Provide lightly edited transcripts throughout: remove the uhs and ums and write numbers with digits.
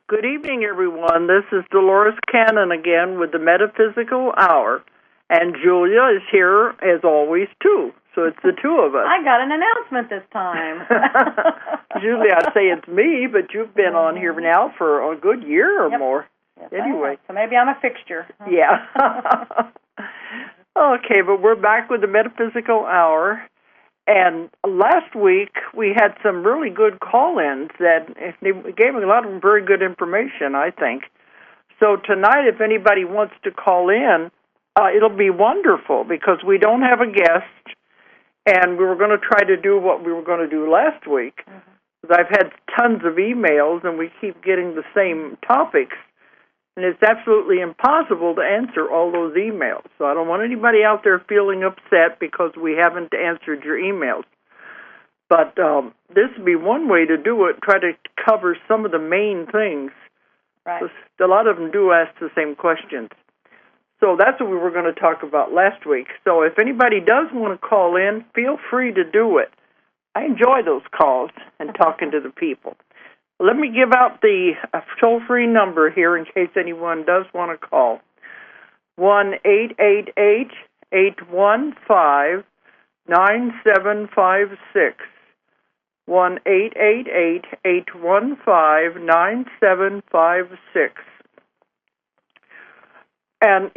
Good evening, everyone. This is Dolores Cannon again with the Metaphysical Hour. And Julia is here, as always, too. So it's the two of us. I got an announcement this time. Usually I'd say it's me, but you've been on here now for a good year or more. Yes, anyway. So maybe I'm a fixture. Yeah. Okay, but we're back with the Metaphysical Hour. And last week we had some really good call-ins that they gave a lot of very good information, I think. So tonight, if anybody wants to call in, it'll be wonderful because we don't have a guest, and we were going to try to do what we were going to do last week. Because I've had tons of emails, and we keep getting the same topics. And it's absolutely impossible to answer all those emails. So I don't want anybody out there feeling upset because we haven't answered your emails. But this would be one way to do it, try to cover some of the main things. Right. A lot of them do ask the same questions. So that's what we were going to talk about last week. So if anybody does want to call in, feel free to do it. I enjoy those calls and talking to the people. Let me give out the toll-free number here in case anyone does want to call. 1-888-815-9756. 1-888-815-9756. And,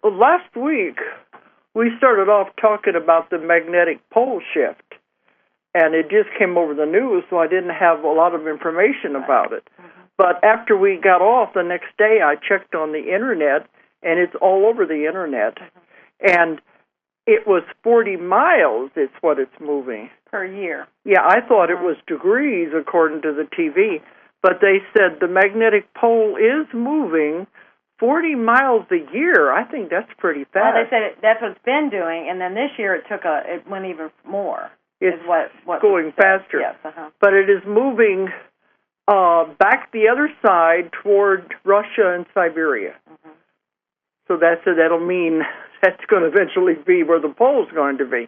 last week we started off talking about the magnetic pole shift. And it just came over the news, so I didn't have a lot of information about it. But after we got off, the next day I checked on the Internet, and it's all over the Internet. And it was 40 miles is what it's moving. Per year. Yeah, I thought it was degrees according to the TV. But they said the magnetic pole is moving 40 miles a year. I think that's pretty fast. Well, they said that's what it's been doing, and then this year it went even more. It's what going faster. Yes, But it is moving back the other side toward Russia and Siberia. So that'll mean that's going to eventually be where the pole's going to be.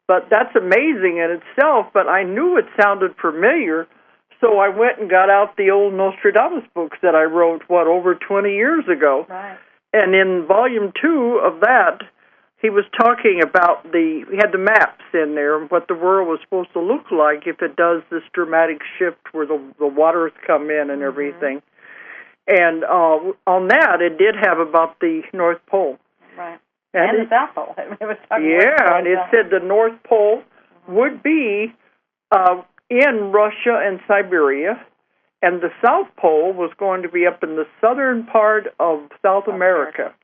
But that's amazing in itself, but I knew it sounded familiar, so I went and got out the old Nostradamus books that I wrote, over 20 years ago. Right. And in volume 2 of that, he was talking about we had the maps in there, what the world was supposed to look like if it does this dramatic shift where the waters come in and everything. And on that, it did have about the North Pole. Right. And the South Pole. It was talking and it said the North Pole would be in Russia and Siberia, and the South Pole was going to be up in the southern part of South America.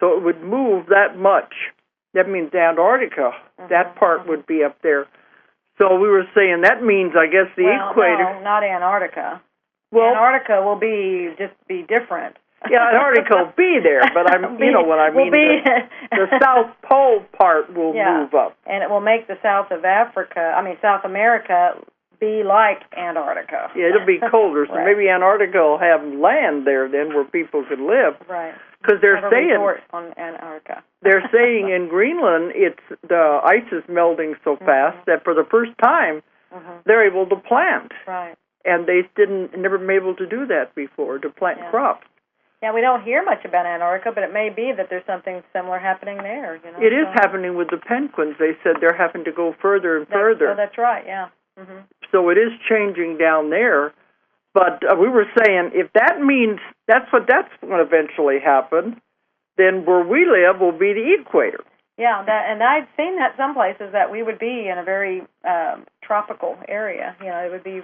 So it would move that much. That means Antarctica. That part would be up there. So we were saying that means, I guess, the equator. No, not Antarctica. Well, Antarctica will be different. Yeah, Antarctica will be there, but you know what I mean. The South Pole part will move up. And it will make the South America be like Antarctica. Yeah, it'll be colder, so maybe Antarctica will have land there then where people could live. Right. Because they're saying on Antarctica. They're saying in Greenland the ice is melting so fast that for the first time they're able to plant. Right. And they never been able to do that before, to plant crops. Yeah, we don't hear much about Antarctica, but it may be that there's something similar happening there. It is happening with the penguins. They said they're having to go further and further. Oh, that's right, yeah. So it is changing down there. But we were saying, if that means that's going to eventually happen, then where we live will be the equator. Yeah, and I'd seen that some places that we would be in a very tropical area. It would be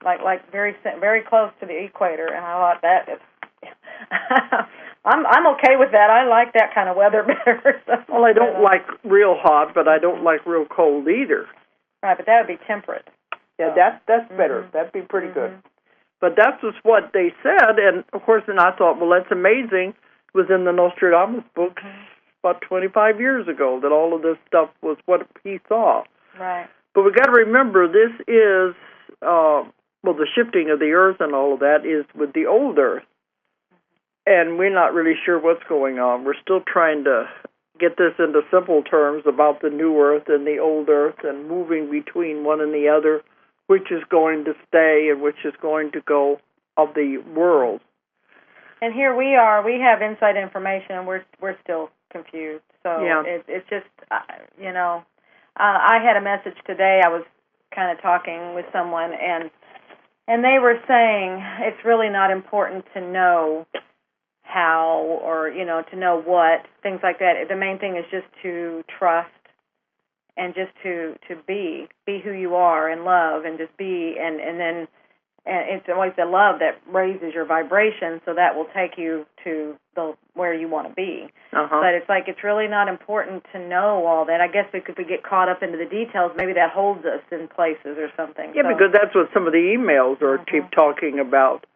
like very very close to the equator, and I thought that is. I'm okay with that. I like that kind of weather better. Well, I don't like real hot, but I don't like real cold either. Right, but that would be temperate. Yeah, that's better. That'd be pretty good. But that was what they said, and of course, then I thought, well, that's amazing. It was in the Nostradamus books about 25 years ago that all of this stuff was what he saw. Right. But we got to remember, this is the shifting of the Earth and all of that is with the old Earth, and we're not really sure what's going on. We're still trying to get this into simple terms about the new Earth and the old Earth and moving between one and the other, which is going to stay and which is going to go. of the world. And here we are. We have inside information, and we're still confused. So yeah. it's just, you know, I had a message today. I was kind of talking with someone, and they were saying it's really not important to know how or, you know, to know what, things like that. The main thing is just to trust and just to be who you are and love and just be, and then it's always the love that raises your vibration, so that will take you to where you want to be. But it's like it's really not important to know all that. I guess if we get caught up into the details, maybe that holds us in places or something. Yeah, so, because that's what some of the emails are keep talking about.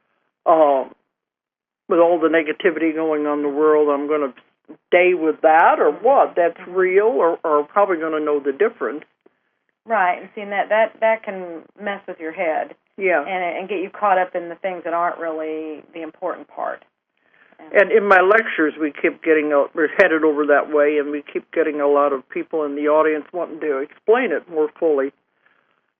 With all the negativity going on in the world, I'm going to stay with that or what? That's real or probably going to know the difference. Right, and seeing that can mess with your head. Yeah. And get you caught up in the things that aren't really the important part. And in my lectures, we're headed over that way, and we keep getting a lot of people in the audience wanting to explain it more fully.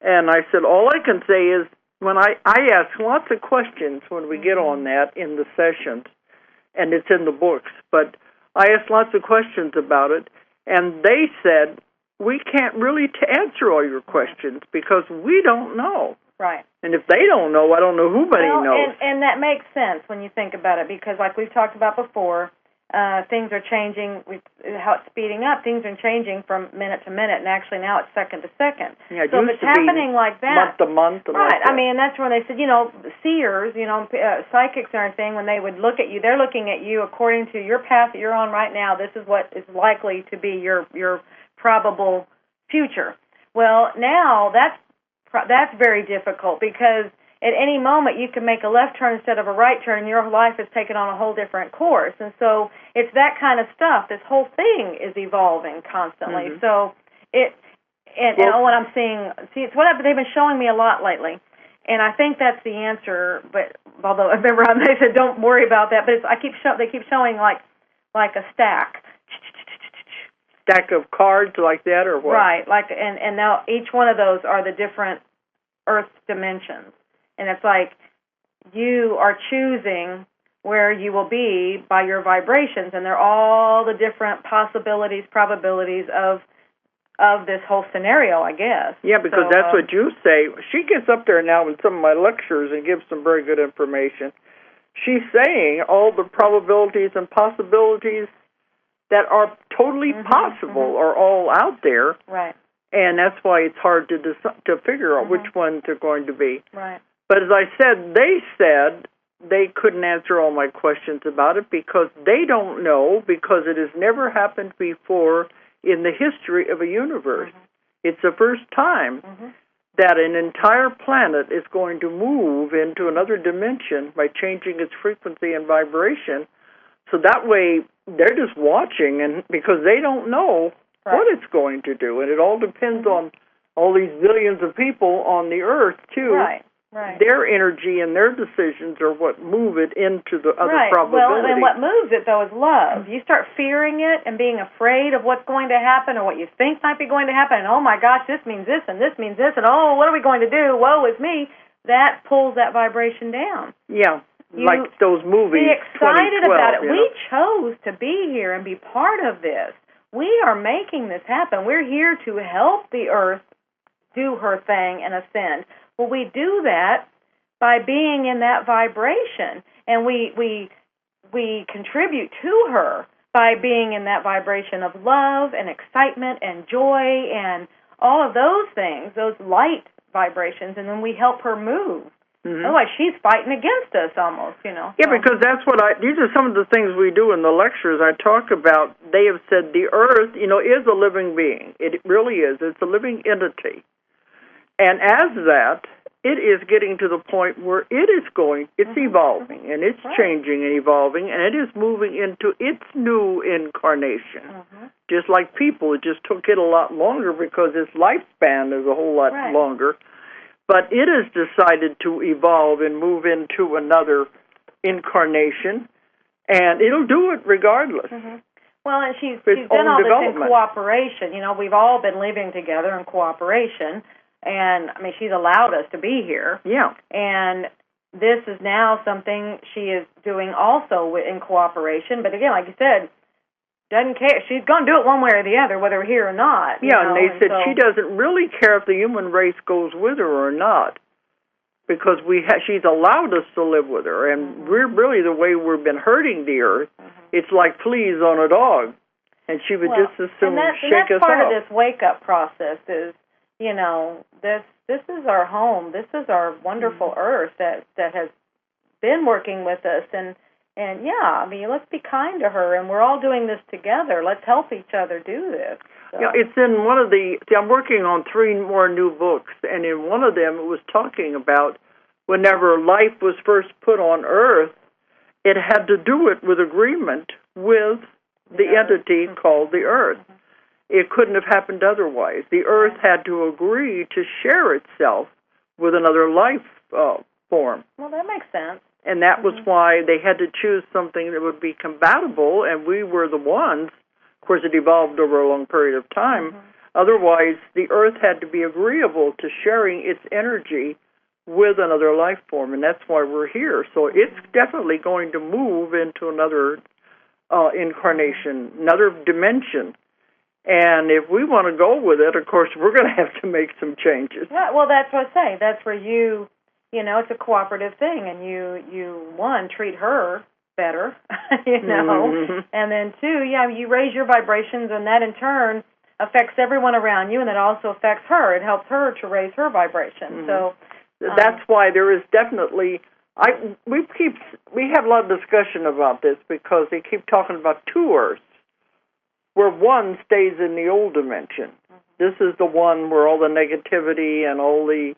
And I said, all I can say is, when I ask lots of questions when we get on that in the sessions, and it's in the books, but I asked lots of questions about it, and they said, we can't really answer all your questions because we don't know. Right. And if they don't know, I don't know who knows. And that makes sense when you think about it, because like we've talked about before, things are changing, how it's speeding up, things are changing from minute to minute, and actually now it's second to second. Yeah, so if it's happening like that, month to month. Right, I mean, that's when they said, you know, seers, you know, psychics and everything, when they would look at you, they're looking at you according to your path that you're on right now. This is what is likely to be your probable future. Well, now that's very difficult, because at any moment you can make a left turn instead of a right turn, and your life has taken on a whole different course. And so it's that kind of stuff. This whole thing is evolving constantly. So and what I'm seeing, it's what they've been showing me a lot lately, and I think that's the answer. But although I remember they said don't worry about that, but they keep showing like a stack of cards like that, or what? Right, and now each one of those are the different Earth dimensions, and it's like you are choosing where you will be by your vibrations, and they're all the different possibilities, probabilities of this whole scenario, I guess. Yeah, because that's what you say. She gets up there now in some of my lectures and gives some very good information. She's saying all the probabilities and possibilities that are totally possible are all out there. Right. And that's why it's hard to figure out which ones are going to be. Right. But as I said they couldn't answer all my questions about it because they don't know, because it has never happened before in the history of a universe. It's the first time that an entire planet is going to move into another dimension by changing its frequency and vibration. So that way, they're just watching, and because they don't know what it's going to do, and it all depends on all these billions of people on the Earth too. Right. Their energy and their decisions are what move it into the other probabilities. Well, and what moves it though is love. You start fearing it and being afraid of what's going to happen or what you think might be going to happen, and oh my gosh, this means this and this means this, and oh, what are we going to do? Woe is me. That pulls that vibration down. Yeah. Like those movies. Be excited about it. You know? We chose to be here and be part of this. We are making this happen. We're here to help the Earth do her thing and ascend. Well, we do that by being in that vibration, and we contribute to her by being in that vibration of love and excitement and joy and all of those things, those light vibrations, and then we help her move. Otherwise, she's fighting against us almost, you know. Yeah, because that's what these are some of the things we do in the lectures. I talk about, they have said the Earth, you know, is a living being. It really is. It's a living entity. And as that, it is getting to the point where it is it's evolving, and it's changing and evolving, and it is moving into its new incarnation. Just like people, it just took it a lot longer because its lifespan is a whole lot longer. But it has decided to evolve and move into another incarnation, and it'll do it regardless. Well, and she's done all this in cooperation. You know, we've all been living together in cooperation, and, I mean, she's allowed us to be here. Yeah. And this is now something she is doing also in cooperation. But again, like you said, doesn't care. She's going to do it one way or the other, whether we're here or not. Yeah, and they said she doesn't really care if the human race goes with her or not, because she's allowed us to live with her, and we're really the way we've been hurting the earth. It's like fleas on a dog, and she would just as soon shake us off. And that's part of this wake-up process is, this is our home. This is our wonderful earth that has been working with us, and yeah, I mean, let's be kind to her, and we're all doing this together. Let's help each other do this. So. Yeah, it's in one of I'm working on 3 more new books, and in one of them it was talking about whenever life was first put on Earth, it had to do it with agreement with the entity called the Earth. It couldn't have happened otherwise. The Earth had to agree to share itself with another life form. Well, that makes sense. And that was why they had to choose something that would be compatible, and we were the ones. Of course, it evolved over a long period of time. Otherwise, the Earth had to be agreeable to sharing its energy with another life form, and that's why we're here. So it's definitely going to move into another incarnation, another dimension. And if we want to go with it, of course, we're going to have to make some changes. Yeah, well, that's what I say. That's where it's a cooperative thing, and you one, treat her better, and then 2, you raise your vibrations, and that in turn affects everyone around you, and it also affects her. It helps her to raise her vibration. So that's why there is definitely we have a lot of discussion about this, because they keep talking about 2 Earths, where one stays in the old dimension. This is the one where all the negativity and all the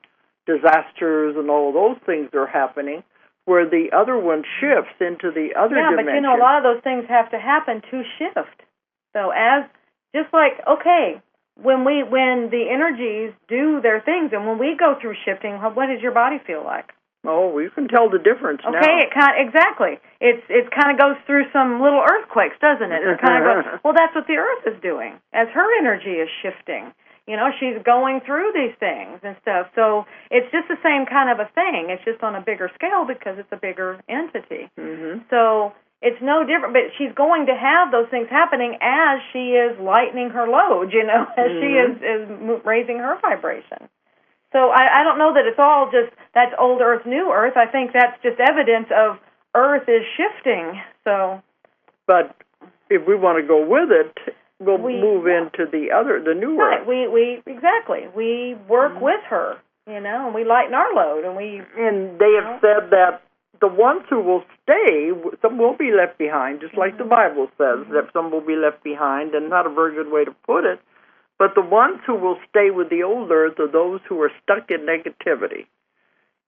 disasters and all those things are happening, where the other one shifts into the other dimension. Yeah, but a lot of those things have to happen to shift. So when the energies do their things, and when we go through shifting, what does your body feel like? Oh, you can tell the difference now. Okay, exactly. It kind of goes through some little earthquakes, doesn't it? It kind of goes. Well, that's what the Earth is doing as her energy is shifting. She's going through these things and stuff. So it's just the same kind of a thing. It's just on a bigger scale because it's a bigger entity. So it's no different. But she's going to have those things happening as she is lightening her load, as she is raising her vibration. So I don't know that it's all just that's old Earth, new Earth. I think that's just evidence of Earth is shifting. So, but if we want to go with it, we'll move into the new Earth. Right. Exactly. We work with her, and we lighten our load, and they have said that the ones who will stay, some will be left behind, just like the Bible says that some will be left behind, and not a very good way to put it. But the ones who will stay with the old Earth are those who are stuck in negativity,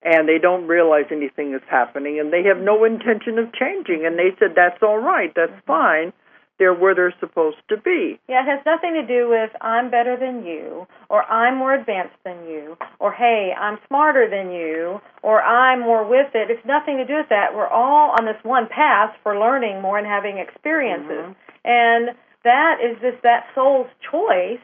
and they don't realize anything is happening, and they have no intention of changing. And they said, that's all right, that's fine. They're where they're supposed to be. Yeah, it has nothing to do with I'm better than you, or I'm more advanced than you, or hey, I'm smarter than you, or I'm more with it. It's nothing to do with that. We're all on this one path for learning more and having experiences. And that is just that soul's choice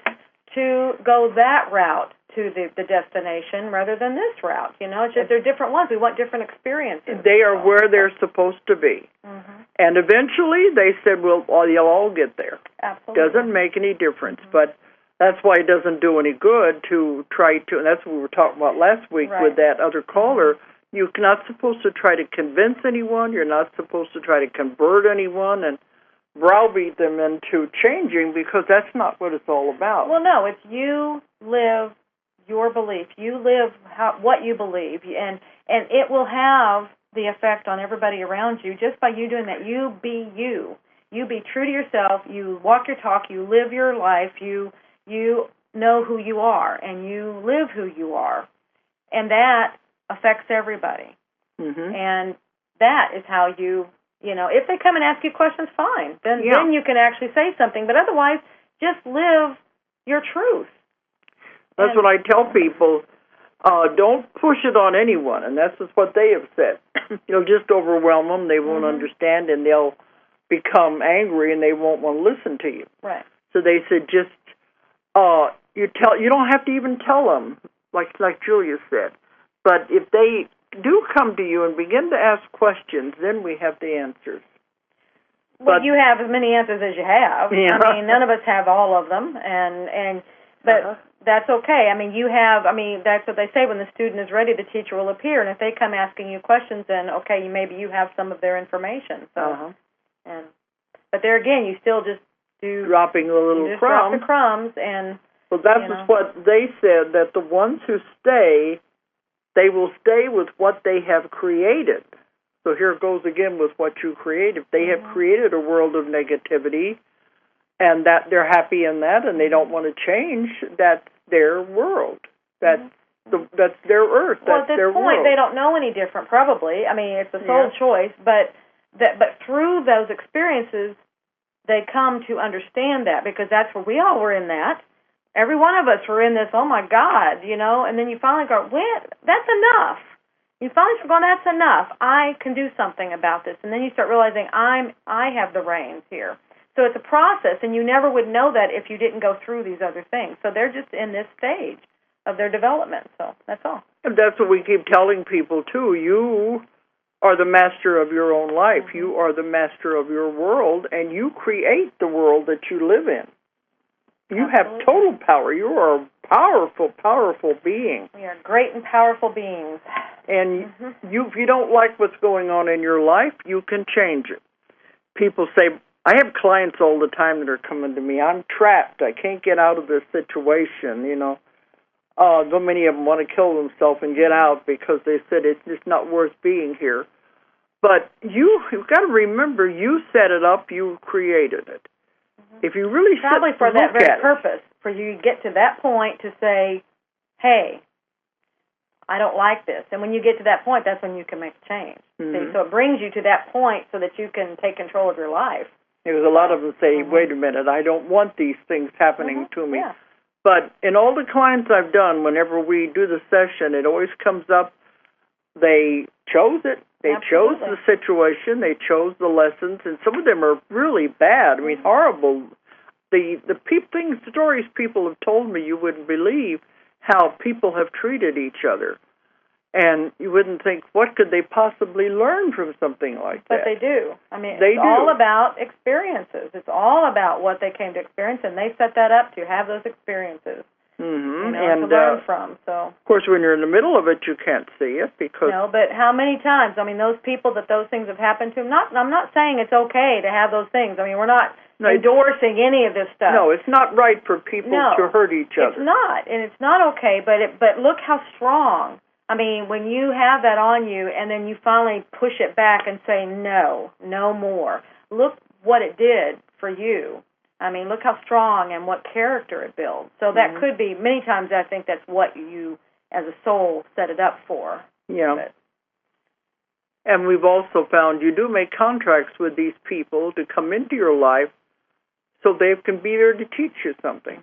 to go that route to the destination rather than this route. It's just they're different ones. We want different experiences. They are where they're supposed to be. And eventually they said, well, you'll all get there. Absolutely. Doesn't make any difference. But that's why it doesn't do any good to try to, and that's what we were talking about last week with that other caller. You're not supposed to try to convince anyone. You're not supposed to try to convert anyone and browbeat them into changing, because that's not what it's all about. Well, no, it's you live your belief. You live what you believe, and it will have the effect on everybody around you just by you doing that. You be you. You be true to yourself. You walk your talk. You live your life. You know who you are, and you live who you are, and that affects everybody. And that is how you if they come and ask you questions, fine. Then you can actually say something. But otherwise, just live your truth. That's what I tell people. Don't push it on anyone, and that's just what they have said. You'll just overwhelm them. They won't understand, and they'll become angry, and they won't want to listen to you. Right. So they said, just you don't have to even tell them, like Julia said. But if they do come to you and begin to ask questions, then we have the answers. Well, you have as many answers as you have. Yeah. I mean, none of us have all of them, but that's okay. I mean, that's what they say, when the student is ready, the teacher will appear. And if they come asking you questions, then okay, maybe you have some of their information. So, but there again, you still just do dropping the little drop the crumbs, and well, that was what they said, that the ones who stay, they will stay with what they have created. So here it goes again with what you create. If they have created a world of negativity, and that they're happy in that, and they don't want to change, that's their world. That's their earth. Well, that's at this their point, world. they don't know any different, probably. I mean, it's a soul choice, but through those experiences, they come to understand that, because that's where we all were in that. Every one of us were in this, oh my God, and then you finally go, that's enough. You finally start going, that's enough. I can do something about this. And then you start realizing I have the reins here. So it's a process, and you never would know that if you didn't go through these other things. So they're just in this stage of their development. So that's all. And that's what we keep telling people, too. You are the master of your own life. You are the master of your world, and you create the world that you live in. You have total power. You are a powerful, powerful being. We are great and powerful beings. And if you don't like what's going on in your life, you can change it. People say, I have clients all the time that are coming to me, I'm trapped. I can't get out of this situation, So many of them want to kill themselves and get out because they said it's just not worth being here. But you've got to remember, you set it up, you created it. If you really probably for that very purpose, for you to get to that point to say, hey, I don't like this. And when you get to that point, that's when you can make a change. See? So it brings you to that point so that you can take control of your life. Because a lot of them say, wait a minute, I don't want these things happening to me. Yeah. But in all the clients I've done, whenever we do the session, it always comes up, they chose it. They chose the situation. They chose the lessons. And some of them are really bad. I mean, horrible. The stories people have told me, you wouldn't believe how people have treated each other. And you wouldn't think, what could they possibly learn from something like that? But they do. I mean, it's all about experiences. It's all about what they came to experience, and they set that up to have those experiences. And to learn from. So, of course, when you're in the middle of it, you can't see it because. No, but how many times? I mean, those people that those things have happened to. I'm not saying it's okay to have those things. I mean, we're not endorsing any of this stuff. No, it's not right for people to hurt each other. It's not, and it's not okay. But look how strong. I mean, when you have that on you, and then you finally push it back and say no more. Look what it did for you. I mean, look how strong and what character it builds. So that could be, many times I think that's what you, as a soul, set it up for. Yeah. And we've also found you do make contracts with these people to come into your life so they can be there to teach you something.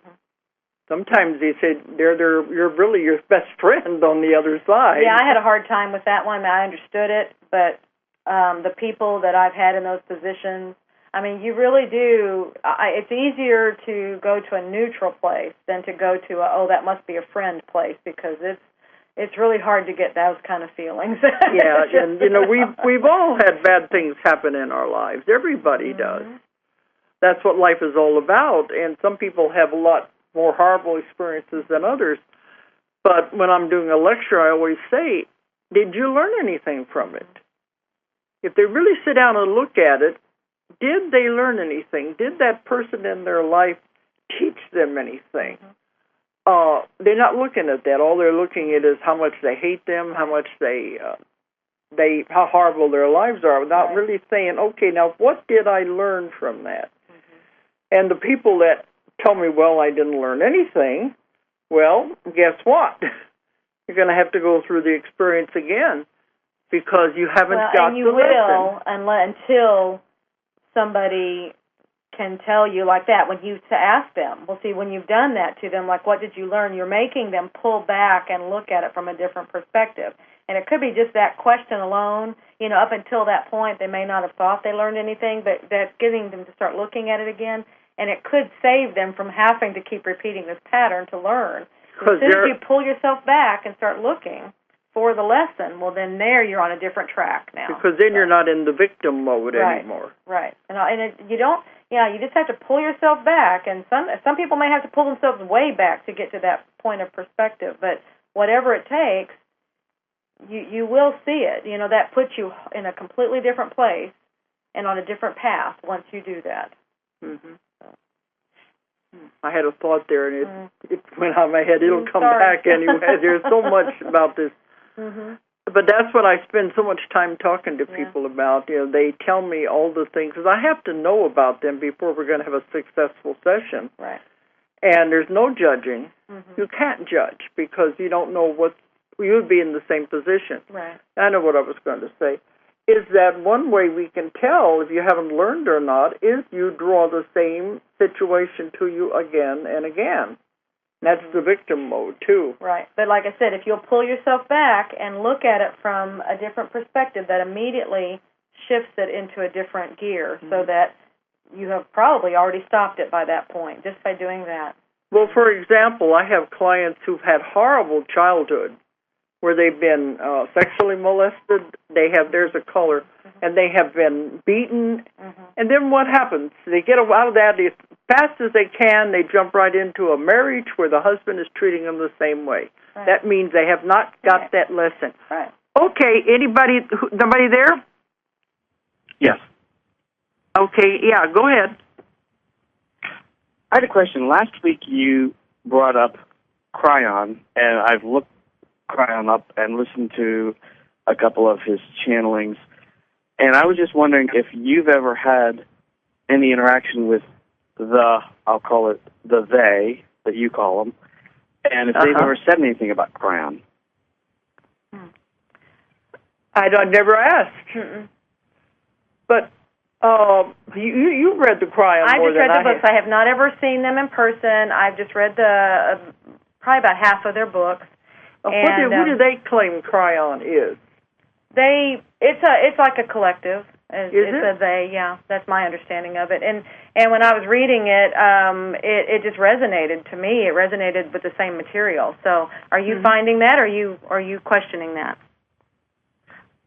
Sometimes they say you're really your best friend on the other side. Yeah, I had a hard time with that one. I understood it, but the people that I've had in those positions, I mean, you really do. It's easier to go to a neutral place than to go to that must be a friend place, because it's really hard to get those kind of feelings. Yeah, and we've all had bad things happen in our lives. Everybody does. That's what life is all about. And some people have a lot more horrible experiences than others. But when I'm doing a lecture, I always say, did you learn anything from it? If they really sit down and look at it, did they learn anything? Did that person in their life teach them anything? They're not looking at that. All they're looking at is how much they hate them, how much how horrible their lives are, without really saying, okay, now what did I learn from that? And the people that tell me, well, I didn't learn anything, well, guess what? You're going to have to go through the experience again, because you haven't got the lesson. Until somebody can tell you like that, when you to ask them. Well, see, when you've done that to them, like, what did you learn? You're making them pull back and look at it from a different perspective. And it could be just that question alone. Up until that point, they may not have thought they learned anything, but that's getting them to start looking at it again. And it could save them from having to keep repeating this pattern to learn. As soon as you pull yourself back and start looking for the lesson, well, then there you're on a different track now. Because then you're not in the victim mode anymore. Right. You don't. Yeah, you just have to pull yourself back, and some people may have to pull themselves way back to get to that point of perspective. But whatever it takes, you will see it. You know, that puts you in a completely different place and on a different path once you do that. Mm-hmm. I had a thought there, and it went out of my head. It'll come back anyway. There's so much about this. Mm-hmm. But that's what I spend so much time talking to people about. You know, they tell me all the things, because I have to know about them before we're going to have a successful session. Right. And there's no judging. Mm-hmm. You can't judge because you don't know what you would be in the same position. Right. I know what I was going to say. Is that one way we can tell if you haven't learned or not is you draw the same situation to you again and again. That's the victim mode, too. Right. But like I said, if you'll pull yourself back and look at it from a different perspective, that immediately shifts it into a different gear so that you have probably already stopped it by that point, just by doing that. Well, for example, I have clients who've had horrible childhood where they've been sexually molested. There's a color, and they have been beaten. Mm-hmm. And then what happens? They get out of that as fast as they can. They jump right into a marriage where the husband is treating them the same way. Right. That means they have not got that lesson. Right. Okay, nobody there? Yes. Okay, yeah, go ahead. I had a question. Last week you brought up Cryon, and I've looked Cryon up and listened to a couple of his channelings, and I was just wondering if you've ever had any interaction with I'll call it the they, that you call them, and if they've ever said anything about Cryon. I've never asked. Mm-mm. But you read the Cryon more than I have. I just read the books. I have not ever seen them in person. I've just read probably about half of their books. Who do they claim Cryon is? It's like a collective. Is it's it? A they, yeah. That's my understanding of it. And when I was reading it, it just resonated to me. It resonated with the same material. So, are you finding that, or are you questioning that?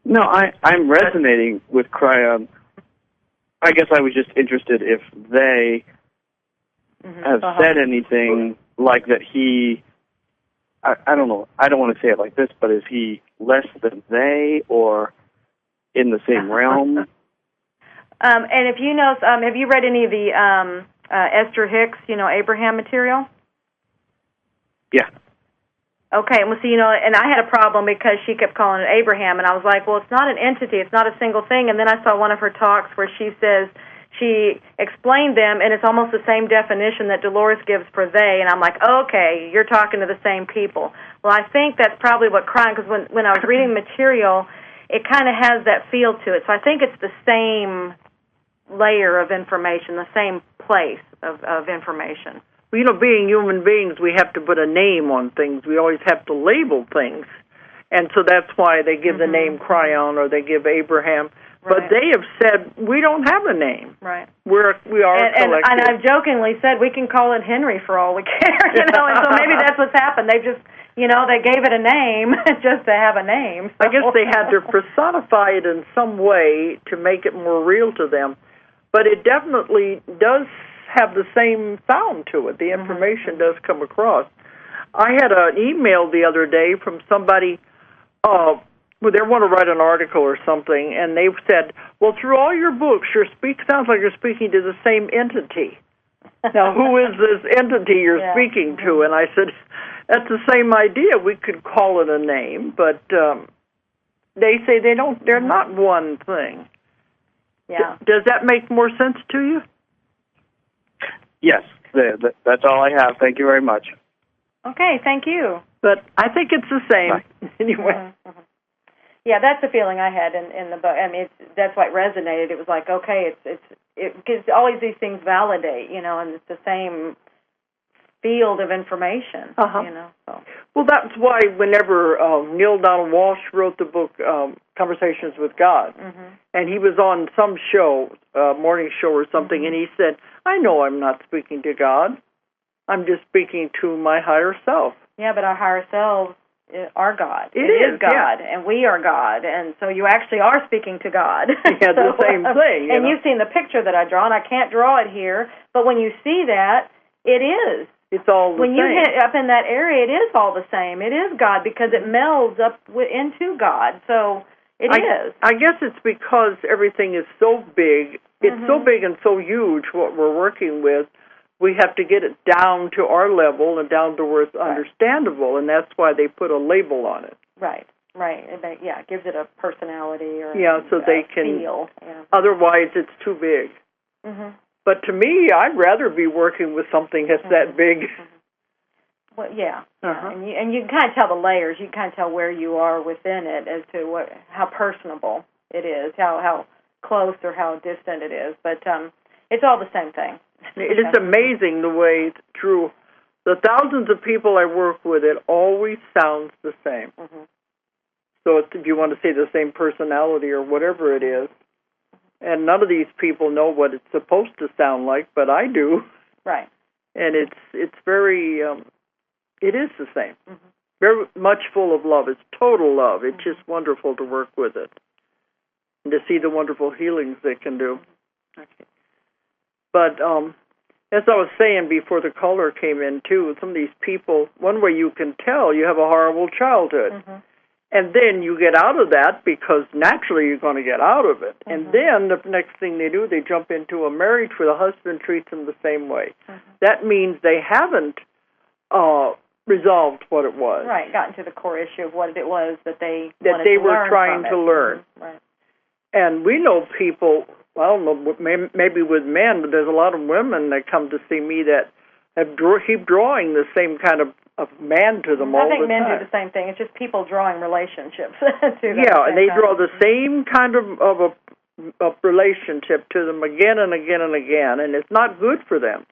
No, I'm resonating with Cryon. I guess I was just interested if they have said anything like that he. I don't know. I don't want to say it like this, but is he less than they or in the same realm? And if you know, have you read any of the Esther Hicks, Abraham material? Yeah. Okay, well, see, and I had a problem because she kept calling it Abraham, and I was like, well, it's not an entity, it's not a single thing. And then I saw one of her talks where she says, she explained them, and it's almost the same definition that Dolores gives for they, and I'm like, okay, you're talking to the same people. Well, I think that's probably what Cryon, because when I was reading material, it kind of has that feel to it. So I think it's the same layer of information, the same place of information. Well, being human beings, we have to put a name on things. We always have to label things. And so that's why they give the name Cryon or they give Abraham. Right. But they have said, we don't have a name. Right. We are a collective. And I've jokingly said, we can call it Henry for all we care, and so maybe that's what's happened. They just, they gave it a name just to have a name. So. I guess they had to personify it in some way to make it more real to them. But it definitely does have the same sound to it. The information does come across. I had an email the other day from somebody, they want to write an article or something, and they said, well, through all your books, sounds like you're speaking to the same entity. Now, who is this entity you're speaking to? And I said, that's the same idea. We could call it a name, but they say they're not one thing. Yeah. Does that make more sense to you? Yes, that's all I have. Thank you very much. Okay, thank you. But I think it's the same. Bye. Anyway. Yeah, that's the feeling I had in the book. I mean, that's why it resonated. It was like, okay, it because always these things validate, and it's the same field of information, So. Well, that's why whenever Neil Donald Walsh wrote the book Conversations with God, and he was on some show, morning show or something, and he said, I know I'm not speaking to God. I'm just speaking to my higher self. Yeah, but our higher self are God. It is God, yeah. and we are God, and so you actually are speaking to God. Yeah, the same thing. And you've seen the picture that I draw, and I can't draw it here, but when you see that, it is. It's all the when same. When you hit up in that area, it is all the same. It is God because it melds up into God. So it is. I guess it's because everything is so big. It's so big and so huge what we're working with. We have to get it down to our level and down to where it's understandable, and that's why they put a label on it. Right. It gives it a personality or so they can feel. Otherwise, it's too big. But to me, I'd rather be working with something that's that big. Well, and you can kind of tell the layers. You can kind of tell where you are within it as to how personable it is, how close or how distant it is. But it's all the same thing. It is amazing the way through the thousands of people I work with, it always sounds the same. So if you want to say the same personality or whatever it is, and none of these people know what it's supposed to sound like, but I do. Right. And it's very, it is the same. Very much full of love. It's total love. It's just wonderful to work with it and to see the wonderful healings they can do. Okay. But as I was saying before the caller came in, too, some of these people, one way you can tell you have a horrible childhood. And then you get out of that because naturally you're going to get out of it. And then the next thing they do, they jump into a marriage where the husband treats them the same way. That means they haven't resolved what it was. Right, gotten to the core issue of what it was that they were trying to learn. Right. And we know people, I don't know, maybe with men, but there's a lot of women that come to see me that keep drawing the same kind of man to them all the time. I think men do the same thing. It's just people drawing relationships to them. Yeah, and they draw the same kind of a relationship to them again and again and again, and it's not good for them.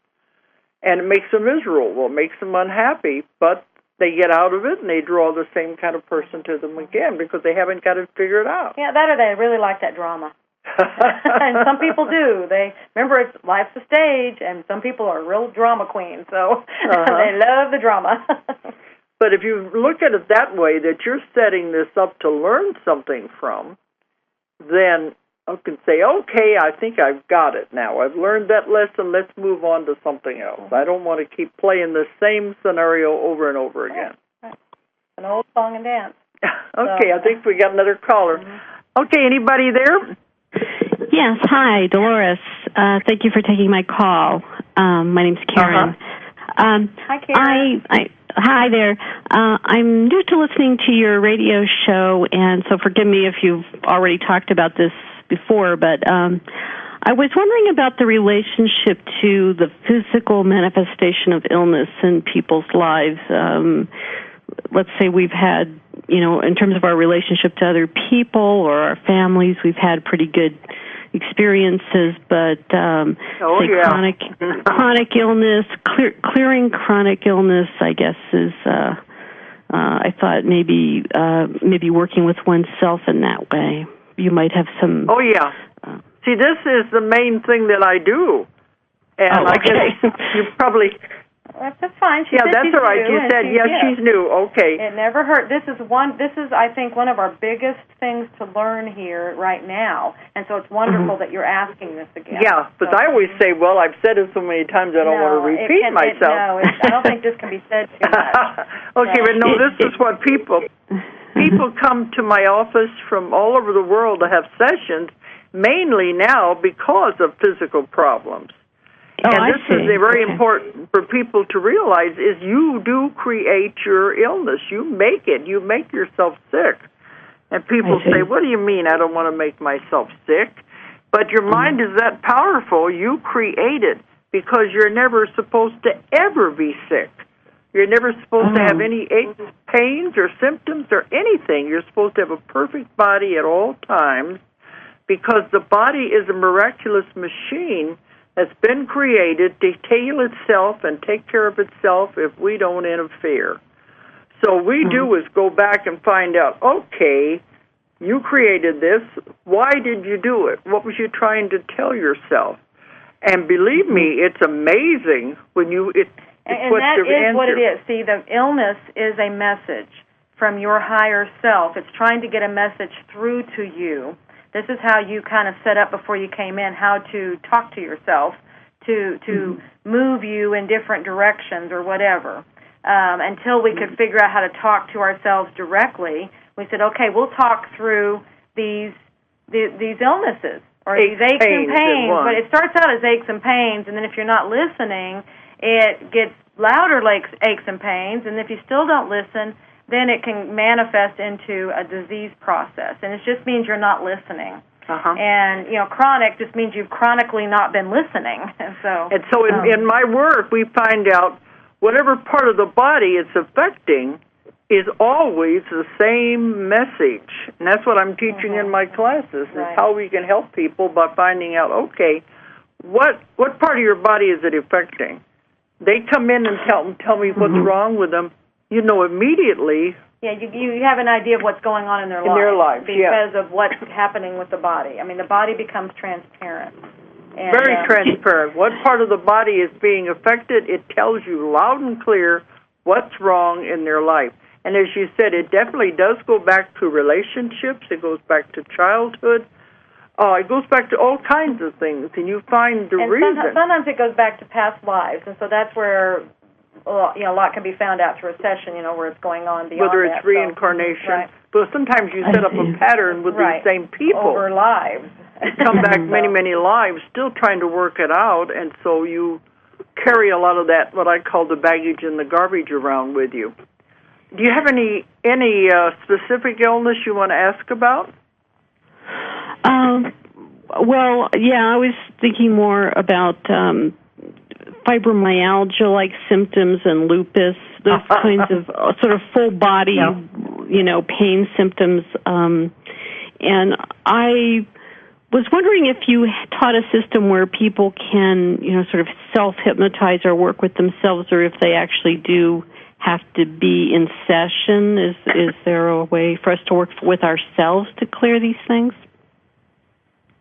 And it makes them miserable. It makes them unhappy, but they get out of it and they draw the same kind of person to them again because they haven't got it figured out. Yeah, that or they really like that drama. And some people do. They remember life's a stage, and some people are real drama queens, so they love the drama. But if you look at it that way, that you're setting this up to learn something from, then I can say, okay, I think I've got it now. I've learned that lesson. Let's move on to something else. I don't want to keep playing the same scenario over and over again. Right. An old song and dance. Okay, I think we got another caller. Okay, anybody there? Yes, hi, Dolores. Thank you for taking my call. My name's Karen. Hi, Karen. Hi there. I'm new to listening to your radio show, and so forgive me if you've already talked about this before, but I was wondering about the relationship to the physical manifestation of illness in people's lives. Let's say we've had, in terms of our relationship to other people or our families, we've had pretty good experiences, but chronic illness, clearing chronic illness, I guess, is I thought maybe working with oneself in that way. You might have some. Oh yeah. See, this is the main thing that I do, and I guess you probably. That's fine. She said that's all right. You said she's new. Okay. It never hurt. This is I think one of our biggest things to learn here right now, and so it's wonderful that you're asking this again. Yeah, but I always say, well, I've said it so many times I don't want to repeat myself. I don't think this can be said too much. Okay, but no, this is what people come to my office from all over the world to have sessions, mainly now because of physical problems. And this is very important for people to realize is you do create your illness. You make it. You make yourself sick. And people say, what do you mean I don't want to make myself sick? But your mind is that powerful. You create it because you're never supposed to ever be sick. You're never supposed to have any aches, pains, or symptoms or anything. You're supposed to have a perfect body at all times because the body is a miraculous machine that's been created to heal itself and take care of itself if we don't interfere. So what we do is go back and find out, okay, you created this. Why did you do it? What was you trying to tell yourself? And believe me, it's amazing when you... And that is what it is. See, the illness is a message from your higher self. It's trying to get a message through to you. This is how you kind of set up before you came in, how to talk to yourself, to move you in different directions or whatever. Until we could figure out how to talk to ourselves directly, we said, okay, we'll talk through these illnesses or these aches and pains. But it starts out as aches and pains, and then if you're not listening, it gets louder aches and pains, and if you still don't listen, then it can manifest into a disease process, and it just means you're not listening. And chronic just means you've chronically not been listening. And so in my work, we find out whatever part of the body it's affecting is always the same message, and that's what I'm teaching in my classes. Is how we can help people by finding out, okay, what part of your body is it affecting? They come in and tell me what's wrong with them. You know immediately. Yeah, you have an idea of what's going on in their life. Because of what's happening with the body. I mean, the body becomes transparent. And, very transparent. What part of the body is being affected, it tells you loud and clear what's wrong in their life. And as you said, it definitely does go back to relationships. It goes back to childhood. It goes back to all kinds of things, and you find the reason. Sometimes it goes back to past lives, and so that's where a lot can be found out through a session, where it's going on beyond whether it's reincarnation. But sometimes you set up a pattern with these same people. Over lives. You come back many, many lives still trying to work it out, and so you carry a lot of that, what I call the baggage and the garbage around with you. Do you have any specific illness you want to ask about? Well, yeah, I was thinking more about fibromyalgia-like symptoms and lupus, those kinds of sort of full body, pain symptoms. And I was wondering if you taught a system where people can, sort of self-hypnotize or work with themselves, or if they actually do have to be in session. Is there a way for us to work with ourselves to clear these things?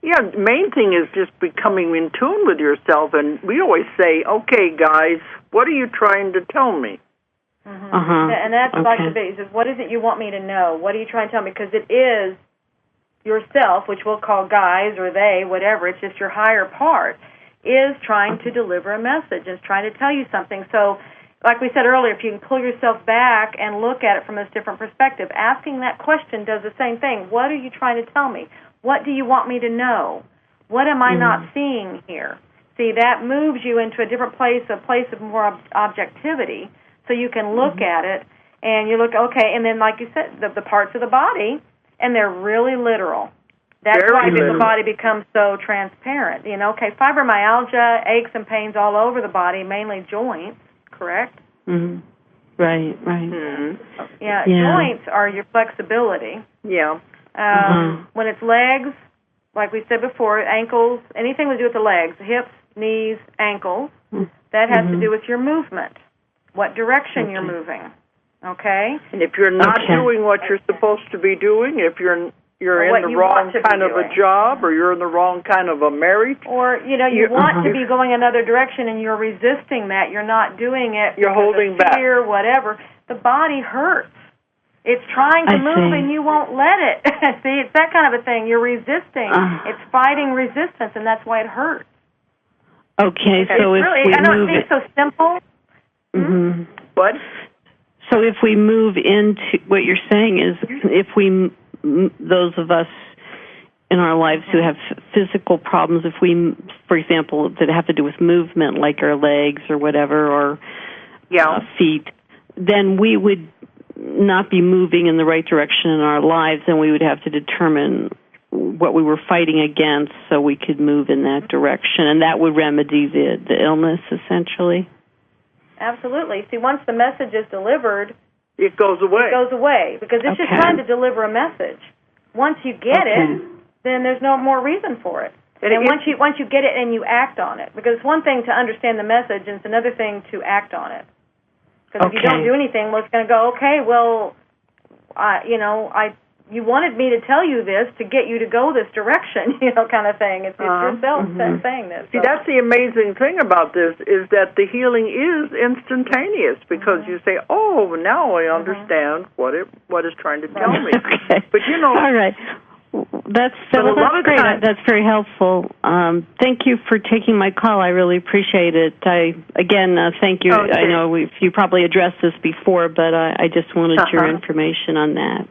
Yeah, the main thing is just becoming in tune with yourself. And we always say, okay, guys, what are you trying to tell me? And that's like the big, he says, what is it you want me to know? What are you trying to tell me? Because it is yourself, which we'll call guys or they, whatever, it's just your higher part, is trying to deliver a message, is trying to tell you something. So, like we said earlier, if you can pull yourself back and look at it from a different perspective, asking that question does the same thing. What are you trying to tell me? What do you want me to know? What am I not seeing here? See, that moves you into a different place, a place of more objectivity, so you can look at it, and you look, okay, and then like you said, the parts of the body, and they're really literal. That's why the body becomes so transparent. Okay, fibromyalgia, aches and pains all over the body, mainly joints, correct? Right. Yeah, joints are your flexibility. Yeah. When it's legs, like we said before, ankles, anything to do with the legs, hips, knees, ankles, that has to do with your movement, what direction you're moving. Okay? And if you're not doing what you're supposed to be doing, if you're in the wrong kind of a job, or you're in the wrong kind of a marriage, or you want to be going another direction and you're resisting that, you're not doing it, you're holding back, fear, whatever, the body hurts. It's trying to move and you won't let it. See, it's that kind of a thing. You're resisting. It's fighting resistance, and that's why it hurts. Okay, so if we I know move, it seems so simple. What? So if we move into what you're saying is, if we, those of us in our lives who have physical problems, if we, for example, that have to do with movement, like our legs or whatever, or feet, then we would not be moving in the right direction in our lives, and we would have to determine what we were fighting against so we could move in that direction, and that would remedy the illness, essentially. Absolutely. See, once the message is delivered, it goes away. It goes away, because it's just trying to deliver a message. Once you get it, then there's no more reason for it. And once you get it and you act on it, because it's one thing to understand the message, and it's another thing to act on it. Because if you don't do anything, well, it's going to go, okay, well, you wanted me to tell you this to get you to go this direction, kind of thing. It's yourself saying this. See, that's the amazing thing about this, is that the healing is instantaneous, because you say, oh, now I understand what it's trying to tell me. Okay. But all right. That's great. That's very helpful. Thank you for taking my call. I really appreciate it. Thank you. Okay. Oh, I know you probably addressed this before, but I just wanted your information on that.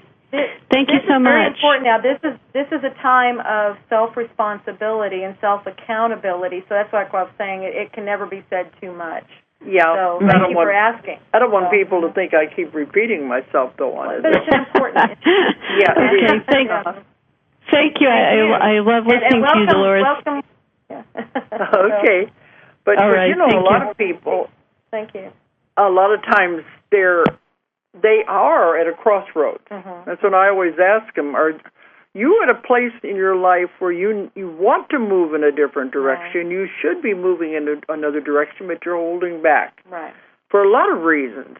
Thank you so much. Very important. Now, this is a time of self-responsibility and self-accountability. So that's why I was saying it can never be said too much. Yeah. So thank you for asking. I don't want people to think I keep repeating myself, though, on it. But it's important. Yeah. Okay. Thank you. I love listening to you, Dolores. Welcome. Yeah. Okay. But right, a lot of people. Thank you. A lot of times they are at a crossroads. That's what I always ask them. Are you at a place in your life where you want to move in a different direction? Right. You should be moving in another direction, but you're holding back. Right. For a lot of reasons.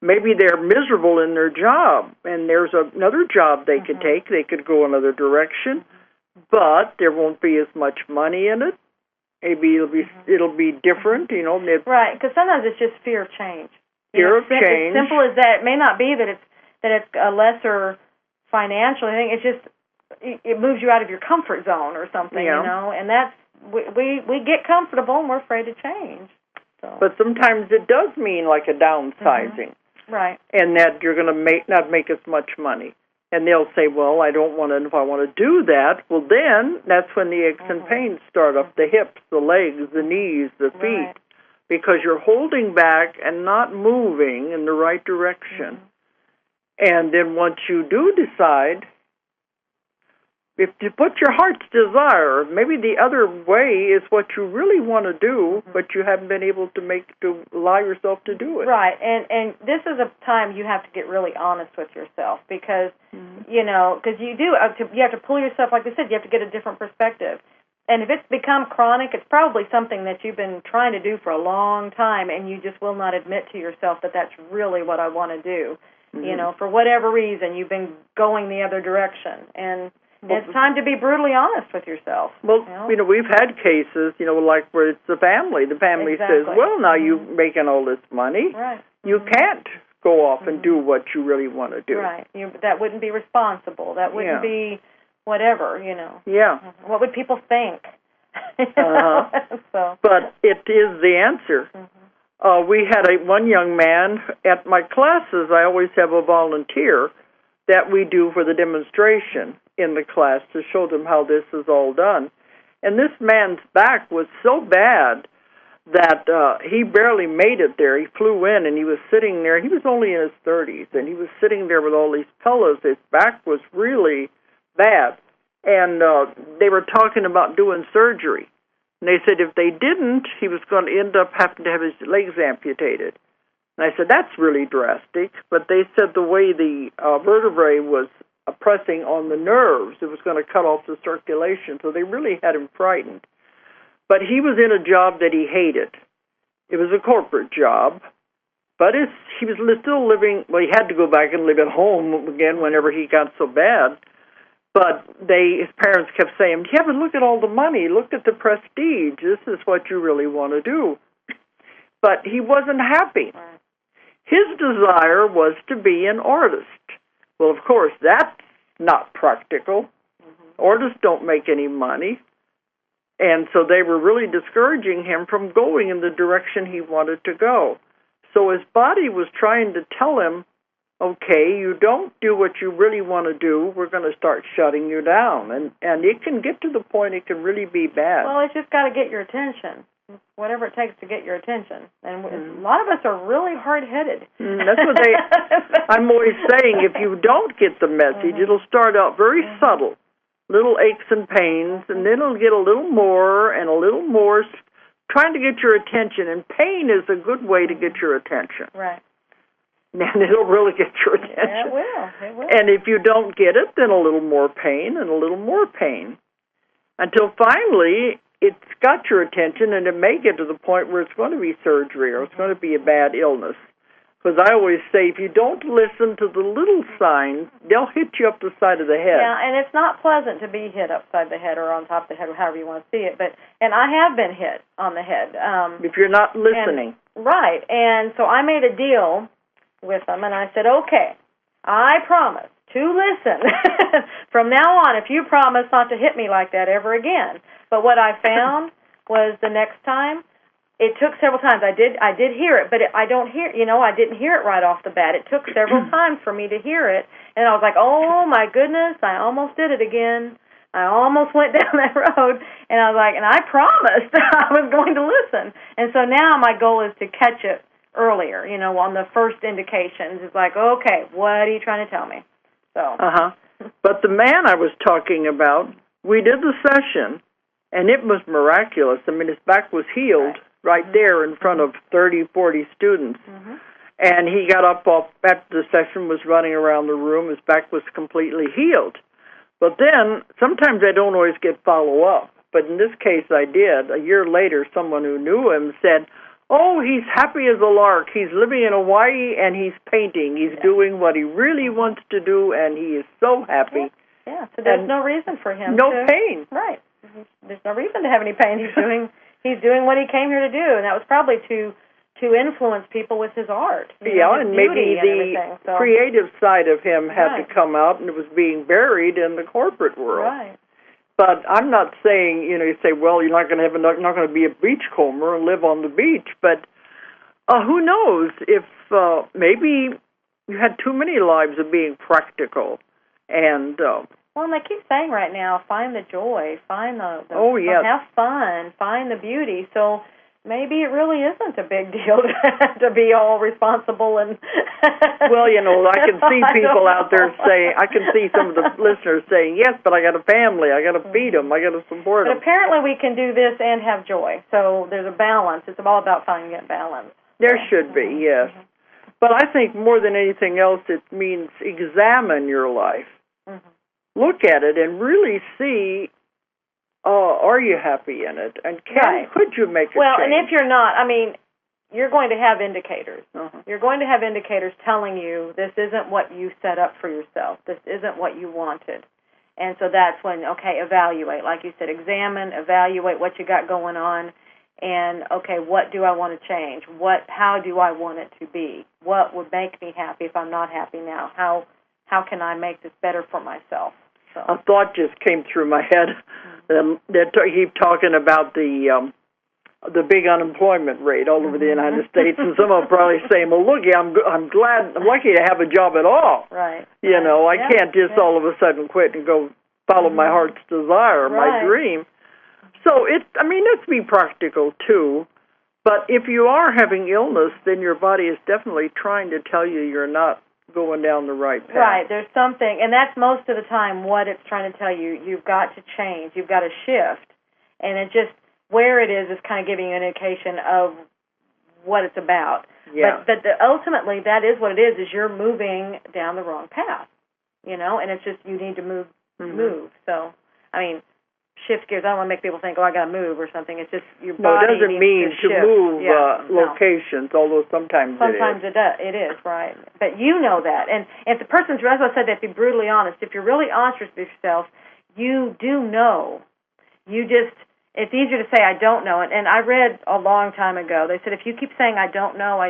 Maybe they're miserable in their job, and there's another job they could take. They could go another direction, but there won't be as much money in it. Maybe it'll be different, Right, because sometimes it's just fear of change. Fear of change. As simple as that. It may not be that it's a lesser financial thing. It's just it moves you out of your comfort zone or something, And that's we get comfortable and we're afraid to change. So. But sometimes it does mean like a downsizing. Right. And that you're going to not make as much money. And they'll say, well, I don't want to, if I want to do that, well, then that's when the aches and pains start up, the hips, the legs, the knees, the feet, because you're holding back and not moving in the right direction. And then once you do decide, if you put your heart's desire, maybe the other way is what you really want to do, but you haven't been able to allow yourself to do it. Right, and this is a time you have to get really honest with yourself, because you have to pull yourself, like I said, you have to get a different perspective. And if it's become chronic, it's probably something that you've been trying to do for a long time, and you just will not admit to yourself that that's really what I want to do. For whatever reason, you've been going the other direction, and it's time to be brutally honest with yourself. Well, we've had cases, like where it's the family. The family says, well, now you're making all this money. Right. You can't go off and do what you really want to do. Right. That wouldn't be responsible. That wouldn't be whatever, Yeah. What would people think? So. But it is the answer. We had one young man at my classes. I always have a volunteer that we do for the demonstration in the class to show them how this is all done. And this man's back was so bad that he barely made it there. He flew in and he was sitting there. He was only in his 30s, and he was sitting there with all these pillows. His back was really bad. And they were talking about doing surgery. And they said if they didn't, he was going to end up having to have his legs amputated. And I said, that's really drastic. But they said the way the vertebrae was pressing on the nerves, it was going to cut off the circulation. So they really had him frightened. But he was in a job that he hated. It was a corporate job. But he was still living, well, he had to go back and live at home again whenever he got so bad. But his parents kept saying, yeah, but look at all the money. Look at the prestige. This is what you really want to do. But he wasn't happy. His desire was to be an artist. Well, of course, that's not practical. Artists don't make any money. And so they were really discouraging him from going in the direction he wanted to go. So his body was trying to tell him, okay, you don't do what you really want to do, we're going to start shutting you down. And it can get to the point it can really be bad. Well, it's just got to get your attention. Whatever it takes to get your attention. And a lot of us are really hard-headed. That's what I'm always saying, if you don't get the message, it'll start out very subtle, little aches and pains, and then it'll get a little more and a little more, trying to get your attention. And pain is a good way to get your attention. Right. And it'll really get your attention. Yeah, it will. And if you don't get it, then a little more pain and a little more pain. Until finally, it's got your attention, and it may get to the point where it's going to be surgery or it's going to be a bad illness. Because I always say, if you don't listen to the little signs, they'll hit you up the side of the head. Yeah, and it's not pleasant to be hit upside the head or on top of the head, or however you want to see it. And I have been hit on the head. If you're not listening. Right. And so I made a deal with them, and I said, okay, I promise to listen from now on if you promise not to hit me like that ever again. But what I found was the next time, it took several times. I did hear it, but I didn't hear it right off the bat. It took several times for me to hear it, and I was like, oh my goodness, I almost did it again. I almost went down that road, and I was like, and I promised I was going to listen. And so now my goal is to catch it earlier, on the first indications. It's like, okay, what are you trying to tell me? So. But the man I was talking about, we did the session, and it was miraculous. I mean, his back was healed right there in front of 30, 40 students. Mm-hmm. And he got up after the session, was running around the room. His back was completely healed. But then, sometimes I don't always get follow-up. But in this case, I did. A year later, someone who knew him said, oh, he's happy as a lark. He's living in Hawaii, and he's painting. He's doing what he really wants to do, and he is so happy. Yeah, so there's no reason for him no pain. Right. There's no reason to have any pain. He's doing what he came here to do, and that was probably to influence people with his art. And maybe the creative side of him had to come out, and it was being buried in the corporate world. Right. But I'm not saying, you say, well, you're not going to be a beachcomber and live on the beach. But who knows if maybe you had too many lives of being practical. And and they keep saying right now, find the joy, find the have fun, find the beauty. So maybe it really isn't a big deal to be all responsible and. Well, I can see people out there saying, I can see some of the listeners saying, yes, but I got a family, I got to feed them, I got to support them. But apparently we can do this and have joy. So there's a balance. It's all about finding that balance. There should be, yes. Mm-hmm. But I think more than anything else, it means examine your life. Mm-hmm. Look at it and really see, are you happy in it? And could you make a change? Well, and if you're not, you're going to have indicators. Uh-huh. You're going to have indicators telling you this isn't what you set up for yourself. This isn't what you wanted. And so that's when, evaluate. Like you said, examine, evaluate what you got going on. And, what do I want to change? How do I want it to be? What would make me happy if I'm not happy now? How can I make this better for myself? So. A thought just came through my head. They keep talking about the big unemployment rate all over the United States, and someone probably saying, "Well, look, I'm lucky to have a job at all." Right. I can't just all of a sudden quit and go follow my heart's desire, my dream. So let's be practical too. But if you are having illness, then your body is definitely trying to tell you you're not going down the right path. Right, there's something, and that's most of the time what it's trying to tell you. You've got to change, you've got to shift, and it just, where it is kind of giving you an indication of what it's about. Yeah. But ultimately, that is what it is you're moving down the wrong path, and it's just you need to move. So, shift gears. I don't want to make people think, I got to move or something. It's just your body it doesn't mean to move locations, although sometimes it does. It is, right. But you know that. And if the person's, as I said, be brutally honest. If you're really honest with yourself, you do know. It's easier to say, I don't know. And I read a long time ago, they said, if you keep saying, I don't know,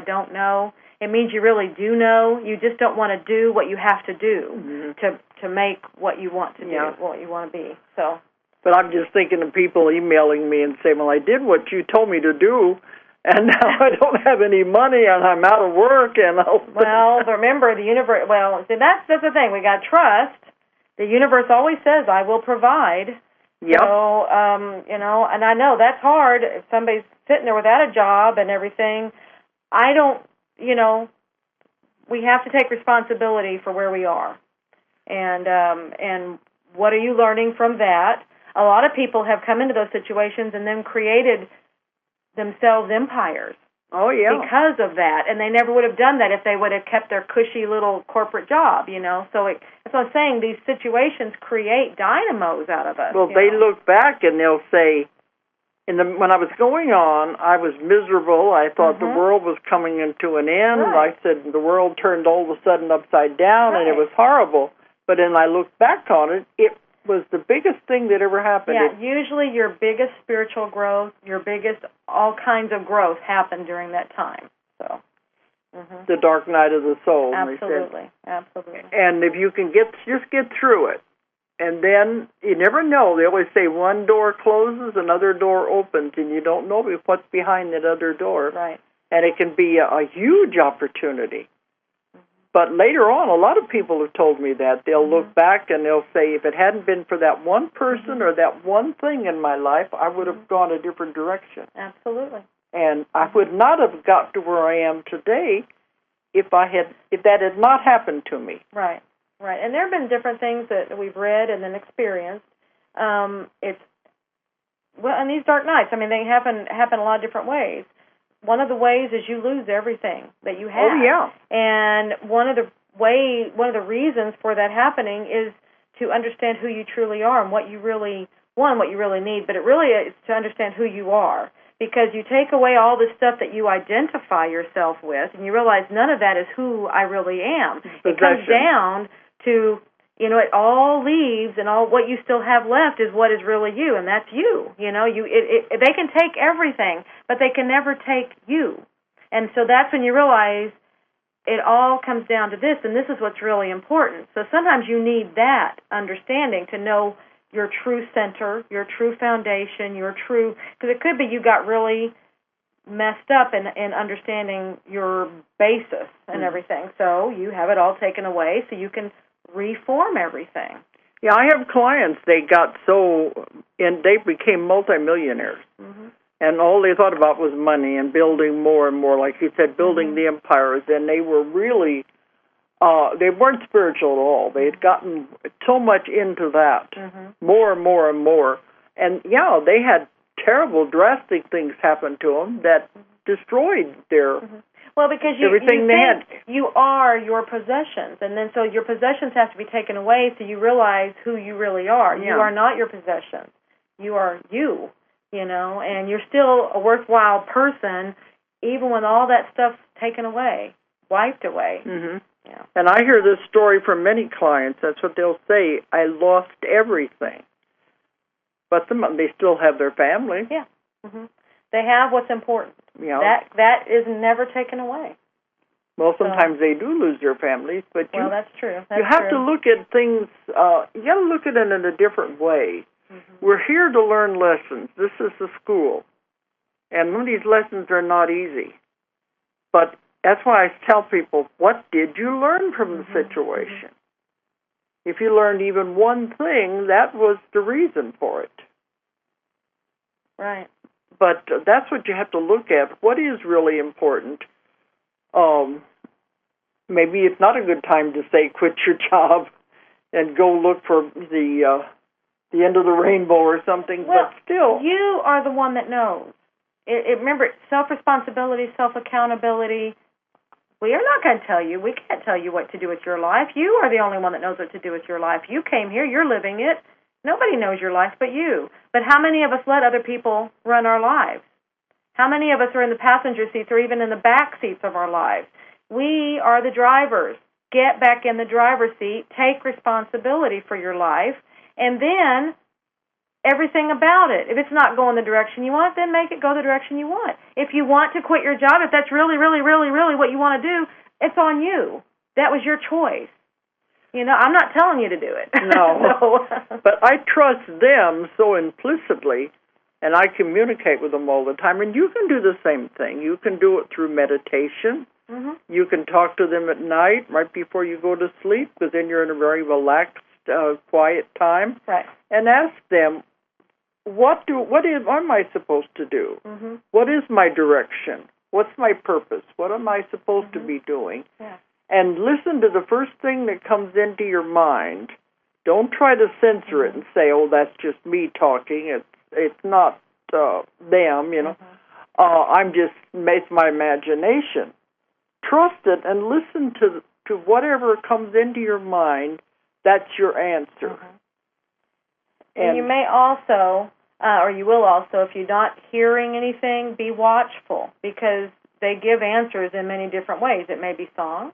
it means you really do know. You just don't want to do what you have to do to make what you want to do, what you want to be. So. But I'm just thinking of people emailing me and saying, well, I did what you told me to do, and now I don't have any money, and I'm out of work. Well, remember, the universe, that's the thing. We got trust. The universe always says, I will provide. Yep. So, and I know that's hard. If somebody's sitting there without a job and everything, we have to take responsibility for where we are. And what are you learning from that? A lot of people have come into those situations and then created themselves empires. Oh, yeah. Because of that. And they never would have done that if they would have kept their cushy little corporate job, So that's what I'm saying. These situations create dynamos out of us. Well, they look back and they'll say, when I was going on, I was miserable. I thought the world was coming into an end. Right. I said the world turned all of a sudden upside down, and it was horrible. But then I looked back on it, it was the biggest thing that ever happened. Yeah, usually your biggest spiritual growth, your biggest all kinds of growth happened during that time. So, the dark night of the soul. Absolutely, absolutely. And if you can just get through it, and then you never know. They always say one door closes, another door opens, and you don't know what's behind that other door. Right. And it can be a huge opportunity. But later on, a lot of people have told me that. They'll look back and they'll say, if it hadn't been for that one person or that one thing in my life, I would have gone a different direction. Absolutely. And I would not have got to where I am today if that had not happened to me. Right. Right. And there have been different things that we've read and then experienced. And these dark nights, I mean, they happen a lot of different ways. One of the ways is you lose everything that you have. Oh, yeah. And one of the reasons for that happening is to understand who you truly are and what you really need, but it really is to understand who you are. Because you take away all the stuff that you identify yourself with, and you realize none of that is who I really am. It comes down to, it all leaves, and all what you still have left is what is really you, and that's you. They can take everything, but they can never take you. And so that's when you realize it all comes down to this, and this is what's really important. So sometimes you need that understanding to know your true center, your true foundation, because it could be you got really messed up in understanding your basis and everything. So you have it all taken away so you can reform everything. Yeah, I have clients, they became multimillionaires. And all they thought about was money and building more and more, like you said, building the empires. And they were really, they weren't spiritual at all. They had gotten so much into that, more and more and more. And, yeah, they had terrible, drastic things happen to them that destroyed their Well, because everything they had. You are your possessions, and then so your possessions have to be taken away so you realize who you really are. Yeah. You are not your possessions. You are you, and you're still a worthwhile person even when all that stuff's taken away, wiped away. Yeah. And I hear this story from many clients. That's what they'll say, I lost everything. But they still have their family. Yeah. They have what's important. Yeah. That is never taken away. Well, sometimes they do lose their families, but that's true. You have to look at things. You got to look at it in a different way. We're here to learn lessons. This is the school, and some of these lessons are not easy. But that's why I tell people, what did you learn from the situation? If you learned even one thing, that was the reason for it. Right. But that's what you have to look at. What is really important? Maybe it's not a good time to say quit your job and go look for the end of the rainbow or something. Well, but still, you are the one that knows. Remember, self-responsibility, self-accountability. We are not going to tell you. We can't tell you what to do with your life. You are the only one that knows what to do with your life. You came here. You're living it. Nobody knows your life but you. But how many of us let other people run our lives? How many of us are in the passenger seats or even in the back seats of our lives? We are the drivers. Get back in the driver's seat. Take responsibility for your life. And then everything about it. If it's not going the direction you want, then make it go the direction you want. If you want to quit your job, if that's really, really, really, really what you want to do, it's on you. That was your choice. I'm not telling you to do it. No. But I trust them so implicitly, and I communicate with them all the time. And you can do the same thing. You can do it through meditation. You can talk to them at night, right before you go to sleep, because then you're in a very relaxed, quiet time. Right. And ask them, what am I supposed to do? What is my direction? What's my purpose? What am I supposed to be doing? Yeah. And listen to the first thing that comes into your mind. Don't try to censor it and say, "Oh, that's just me talking." It's not them, it's my imagination. Trust it and listen to whatever comes into your mind. That's your answer. And you may also or you will also, if you're not hearing anything, be watchful, because they give answers in many different ways. It may be song.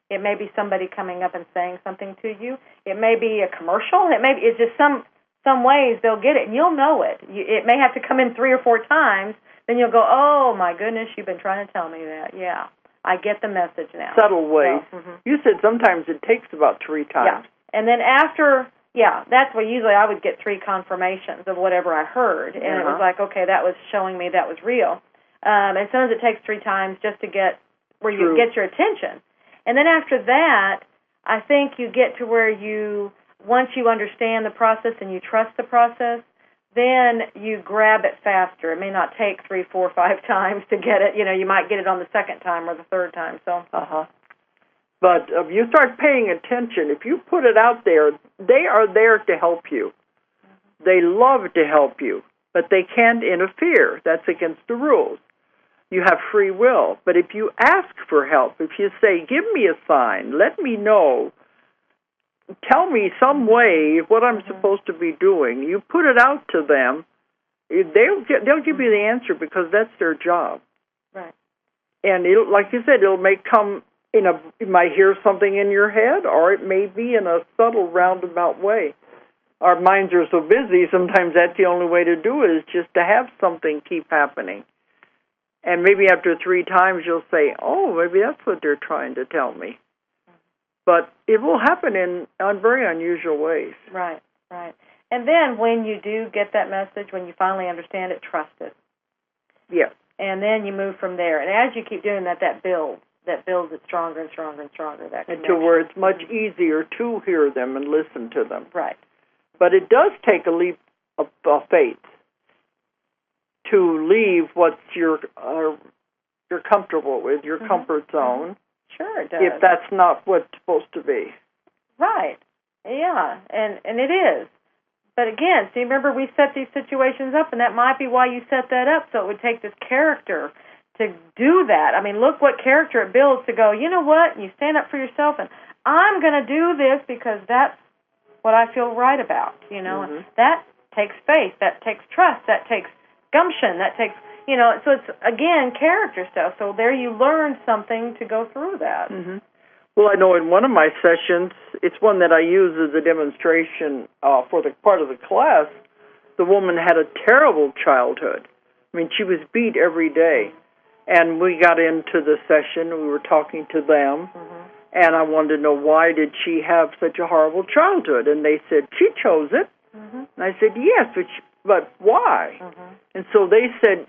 It may be somebody coming up and saying something to you. It may be a commercial. It's just some ways they'll get it, and you'll know it. It may have to come in 3 or 4 times. Then you'll go, oh, my goodness, you've been trying to tell me that. Yeah, I get the message now. Subtle ways. So, You said sometimes it takes about 3 times. Yeah, and then after, that's where usually I would get 3 confirmations of whatever I heard, and it was like, okay, that was showing me that was real. And sometimes it takes 3 times just to get where you get your attention. And then after that, I think you get to where once you understand the process and you trust the process, then you grab it faster. It may not take 3, 4, 5 times to get it. You might get it on the 2nd time or the 3rd time. So. But if you start paying attention, if you put it out there, they are there to help you. They love to help you, but they can't interfere. That's against the rules. You have free will. But if you ask for help, if you say, give me a sign, let me know, tell me some way what I'm supposed to be doing, you put it out to them, they'll give you the answer, because that's their job. Right. And like you said, it you might hear something in your head, or it may be in a subtle, roundabout way. Our minds are so busy, sometimes that's the only way to do it, is just to have something keep happening. And maybe after 3 times you'll say, oh, maybe that's what they're trying to tell me. But it will happen in very unusual ways. Right. And then when you do get that message, when you finally understand it, trust it. Yes. And then you move from there. And as you keep doing that, that builds it stronger and stronger and stronger, that connection. Until where it's much easier to hear them and listen to them. Right. But it does take a leap of faith to leave what you're comfortable with, your comfort zone. Sure, it does. If that's not what's supposed to be. Right. Yeah, and it is. But again, see, remember, we set these situations up, and that might be why you set that up, so it would take this character to do that. I mean, look what character it builds to go, you know what, and you stand up for yourself, and I'm going to do this because that's what I feel right about, and that takes faith, that takes trust, that takes gumption, that takes, so it's, again, character stuff. So there you learn something to go through that. Well, I know in one of my sessions, it's one that I use as a demonstration for the part of the class, the woman had a terrible childhood. I mean, she was beat every day. And we got into the session, we were talking to them, and I wanted to know, why did she have such a horrible childhood? And they said, she chose it. And I said, yes, but why? And so they said,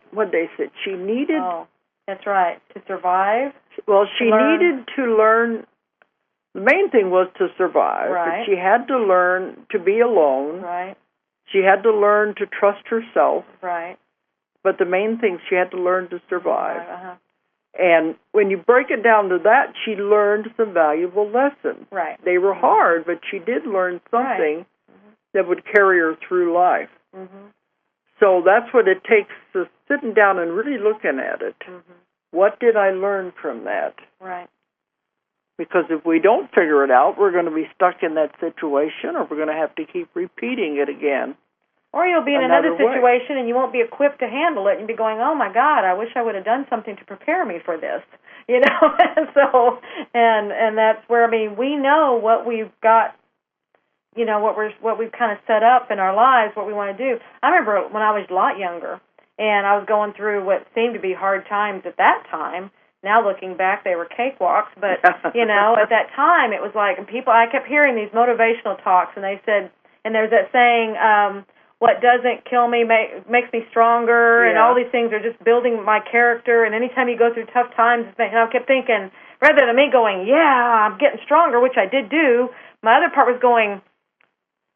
she needed... Oh, that's right, to survive. Well, she needed to learn, the main thing was to survive. Right. But she had to learn to be alone. Right. She had to learn to trust herself. Right. But the main thing, she had to learn to survive. And when you break it down to that, she learned some valuable lessons. Right. They were hard, but she did learn something that would carry her through life. So that's what it takes, to sitting down and really looking at it. What did I learn from that? Right. Because if we don't figure it out, we're going to be stuck in that situation, or we're going to have to keep repeating it again. Or you'll be in another situation and you won't be equipped to handle it, and be going, oh, my God, I wish I would have done something to prepare me for this. So, and that's where, I mean, we know what we've got, what we've kind of set up in our lives, what we want to do. I remember when I was a lot younger, and I was going through what seemed to be hard times at that time. Now looking back, they were cakewalks, but, at that time it was like, I kept hearing these motivational talks, and they said, and there's that saying, what doesn't kill me makes me stronger, and all these things are just building my character, and anytime you go through tough times, and I kept thinking, rather than me going, I'm getting stronger, which I did do, my other part was going,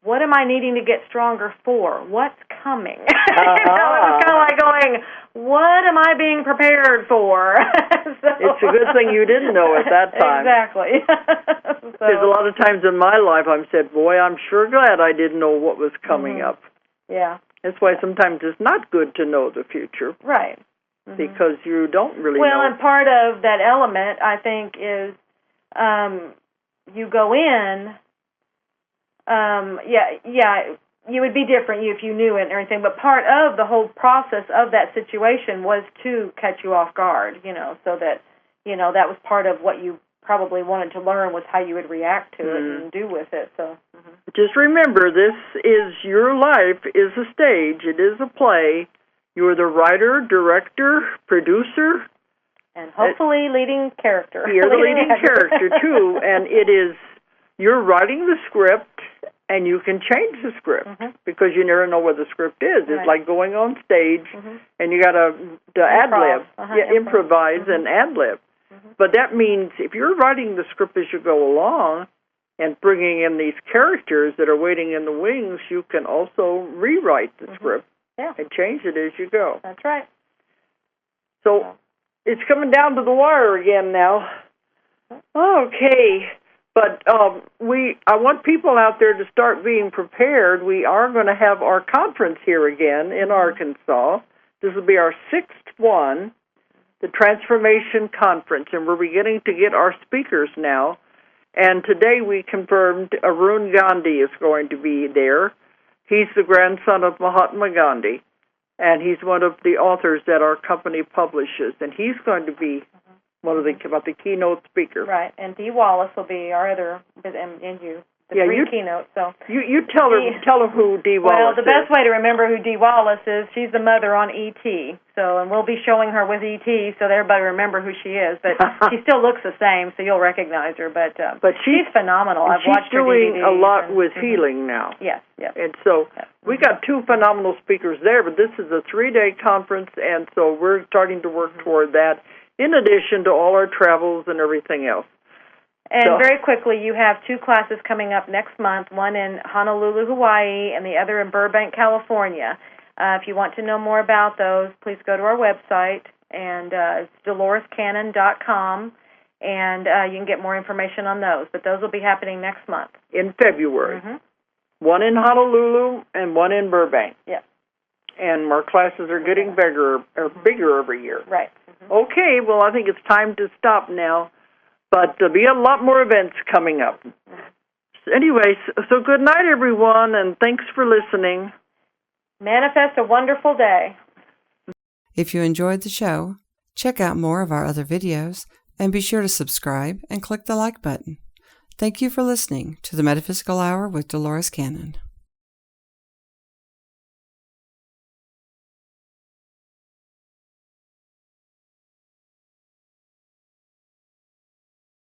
what am I needing to get stronger for? What's coming? It was kind of like going, what am I being prepared for? It's a good thing you didn't know at that time. Exactly. There's a lot of times in my life I've said, boy, I'm sure glad I didn't know what was coming up. Yeah. That's why sometimes it's not good to know the future. Right. Because you don't really know. Well, and part of that element, I think, is you go in, you would be different if you knew it and everything. But part of the whole process of that situation was to catch you off guard, so that, that was part of what you probably wanted to learn was how you would react to it and do with it. So just remember, this is your life is a stage. It is a play. You're the writer, director, producer. And hopefully leading character. You're the leading character, too. And it is, you're writing the script, and you can change the script because you never know what the script is. It's like going on stage, and you got to ad-lib, improvise and ad-lib. But that means if you're writing the script as you go along and bringing in these characters that are waiting in the wings, you can also rewrite the script and change it as you go. That's right. So it's coming down to the wire again now. Okay. But I want people out there to start being prepared. We are going to have our conference here again in Arkansas. This will be our 6th one, the Transformation Conference, and we're beginning to get our speakers now. And today we confirmed Arun Gandhi is going to be there. He's the grandson of Mahatma Gandhi, and he's one of the authors that our company publishes, and he's going to be one of the keynote speakers. Right, and Dee Wallace will be our other, and you. The three keynotes. So you tell her who Dee Wallace is. Well, the best way to remember who Dee Wallace is, she's the mother on E.T. So, and we'll be showing her with E.T. so that everybody remember who she is. But she still looks the same, so you'll recognize her. But she's phenomenal. I've watched her DVDs. She's doing a lot with healing now. Yes. And so we got 2 phenomenal speakers there, but this is a 3-day conference, and so we're starting to work toward that, in addition to all our travels and everything else. And very quickly, you have 2 classes coming up next month, one in Honolulu, Hawaii, and the other in Burbank, California. If you want to know more about those, please go to our website, and it's DoloresCannon.com, and you can get more information on those. But those will be happening next month. In February. One in Honolulu and one in Burbank. Yes. And our classes are getting bigger every year. Right. Okay, well, I think it's time to stop now. But there'll be a lot more events coming up. Anyway, so good night, everyone, and thanks for listening. Manifest a wonderful day. If you enjoyed the show, check out more of our other videos, and be sure to subscribe and click the like button. Thank you for listening to the Metaphysical Hour with Dolores Cannon.